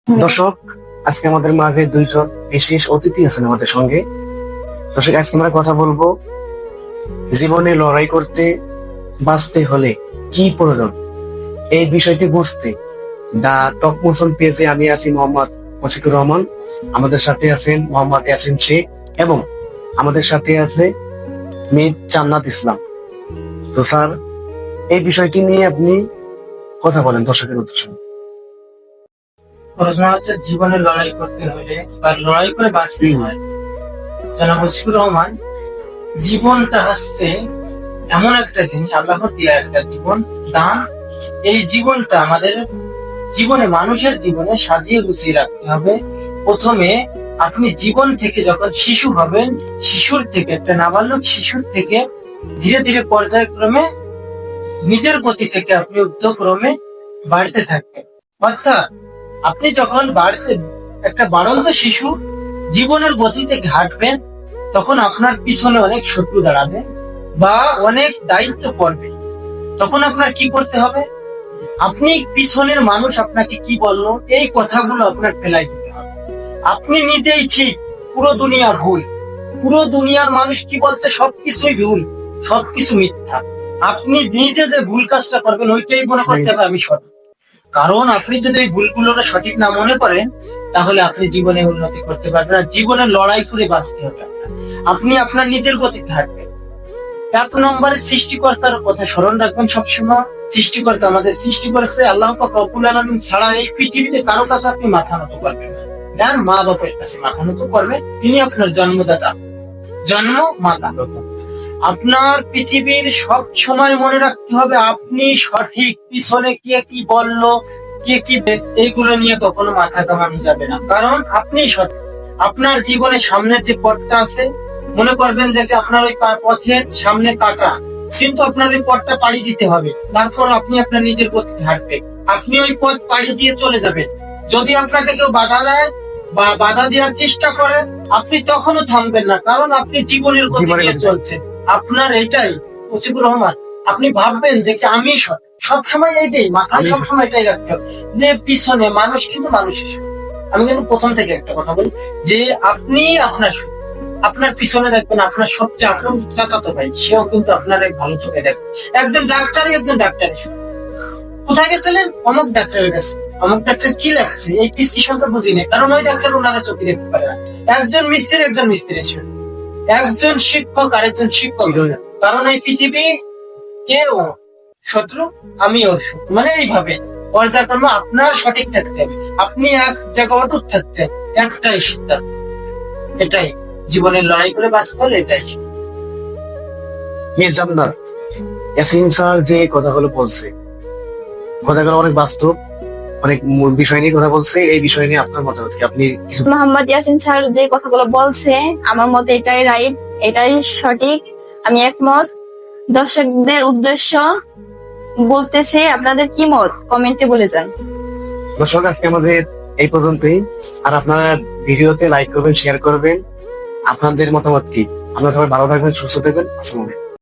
দর্শক, আজকে আমাদের মাঝে দুইজন বিশেষ অতিথি আছেন আমাদের সঙ্গে। দর্শক, আজকে আমরা কথা বলবো জীবনে লড়াই করতে বাঁচতে হলে কি প্রয়োজন, এই বিষয়টি বুঝতে দা টক মোশন পেজে আমি আছি মোহাম্মদ মুশিকুর রহমান, আমাদের সাথে আছেন মোহাম্মদ ইয়াসিন শেখ এবং আমাদের সাথে আছে মির জান্নাত ইসলাম। তো স্যার, এই বিষয়টি নিয়ে আপনি কথা বলেন দর্শকের উদ্দেশ্যে। প্রশ্ন হচ্ছে জীবনে লড়াই করতে হলে বা লড়াই করে বাঁচতে হয়। জনাব মুশিকুর রহমান, জীবনটা হচ্ছে এমন একটা জিনিস, আল্লাহর দেয়া একটা জীবন দান। এই জীবনটা আমাদের জীবনে, মানুষের জীবনে সাজিয়ে গুছিয়ে রাখতে হবে। প্রথমে আপনি জীবন থেকে যখন শিশু হবেন, শিশুর থেকে, একটা নাবালক শিশুর থেকে ধীরে ধীরে পর্যায়ক্রমে নিজের গতি থেকে আপনি ঊর্ধ্বক্রমে বাড়তে থাকবেন। অর্থাৎ আপনি যখন একটা বাড়ন্ত শিশু জীবনের গতিতে হাঁটবেন, তখন আপনার পিছনে অনেক শত্রু দাঁড়াবে বা অনেক দায়িত্ব পড়বে। তখন আপনার কি করতে হবে? আপনি পিছনের মানুষ আপনাকে কি বললো, এই কথাগুলো আপনার ফেলাই দিতে হবে। আপনি নিজেই ঠিক, পুরো দুনিয়া ভুল, পুরো দুনিয়ার মানুষ কি বলছে সবকিছুই ভুল, সবকিছু মিথ্যা। আপনি নিজে যে ভুল কাজটা করবেন ওইটাই মনে করতে হবে আমি সঠিক। কারণ আপনি যদি এই ভুলগুলোর সঠিক না মনে করেন, তাহলে আপনি জীবনে উন্নতি করতে পারবেন না। জীবনে লড়াই করে বাঁচতে হবে। আপনি আপনার নিজের গতিতে হাঁটবেন। 1 নম্বরে সৃষ্টিকর্তার কথা স্মরণ রাখবেন সবসময়। সৃষ্টিকর্তা আমাদের সৃষ্টি করেছে, আল্লাহ পাক রব্বুল আলামিন ছাড়া এই পৃথিবীতে কারো কাছে আপনি মাথা নত করবেন না। যার মা বাপের কাছে মাথা নত করবেন, তিনি আপনার জন্মদাতা, জন্ম মাতা। আপনার পৃথিবীর সব সময় মনে রাখতে হবে আপনি সঠিক। পিছনে কে কি বললো, কে কি, এইগুলো নিয়ে কখনো মাথা কামানো যাবে না, কারণ আপনি সঠিক। আপনার জীবনে সামনের যে পথটা আছে, মনে করবেন যে আপনার ওই পথের সামনে কাটা, কিন্তু আপনার ওই পথটা পাড়ি দিতে হবে। তারপর আপনি আপনার নিজের গতিতে হাঁটবেন। আপনি ওই পথ পাড়ি দিয়ে চলে যাবেন। যদি আপনাকে কেউ বাধা দেয় বা বাধা দেওয়ার চেষ্টা করে, আপনি তখনও থামবেন না, কারণ আপনি জীবনের গতি নিয়ে চলছেন। আপনার এটাই মুশিকুর রহমান, আপনি ভাববেন যে আমি সবসময় এইটাই মাথায় সবসময় এটাই রাখতে হবে যে পিছনে মানুষ, কিন্তু মানুষের। আমি কিন্তু প্রথম থেকে একটা কথা বলি যে আপনি আপনার পিছনে দেখবেন আপনার সবচেয়ে আপন চাচাতো ভাই, সেও কিন্তু আপনার এক ভালো চোখে দেখবে। একজন ডাক্তারই কোথায় গেছিলেন? অমুক ডাক্তারের কাছে। অমুক ডাক্তার কি লাগছে এই প্রেসক্রিপশনটা বুঝি না, কারণ ওই ডাক্তার ওনারা চোখে দেখতে পারে না। একজন মিস্ত্রি একজন শিক্ষক আরেকজন শিক্ষক, কারণ এই পৃথিবী কেউ শত্রু, আমি ওর শত্রু। মানে এইভাবে পর্যায়ক্রমে আপনার সঠিক থাকতে হবে। আপনি এক জায়গায় অটুট থাকতে হবে, একটাই সিদ্ধান্ত, এটাই জীবনের লড়াই করে বাঁচতে হলে এটাই। মির জান্নাত, ইয়াসিন স্যার যে কথাগুলো বলছে, কথাগুলো অনেক বাস্তব, অনেক বিষয় নিয়ে কথা বলছে। এই বিষয় নিয়ে আপনার মতামত কি? আপনি মোহাম্মদ ইয়াসিন স্যার যে কথাগুলো বলছে, আমার মতে এটাই রাইট, এটাই সঠিক, আমি একমত। দর্শকদের উদ্দেশ্য বলতেছে, আপনাদের কি মত কমেন্টে বলে যান। দর্শক, আজকে আমাদের এই পর্যন্তই। আর আপনারা ভিডিওতে লাইক করবেন, শেয়ার করবেন। আপনাদের মতামত কি? আপনারা সবাই ভালো থাকবেন, সুস্থ থাকবেন। আসসালামু আলাইকুম।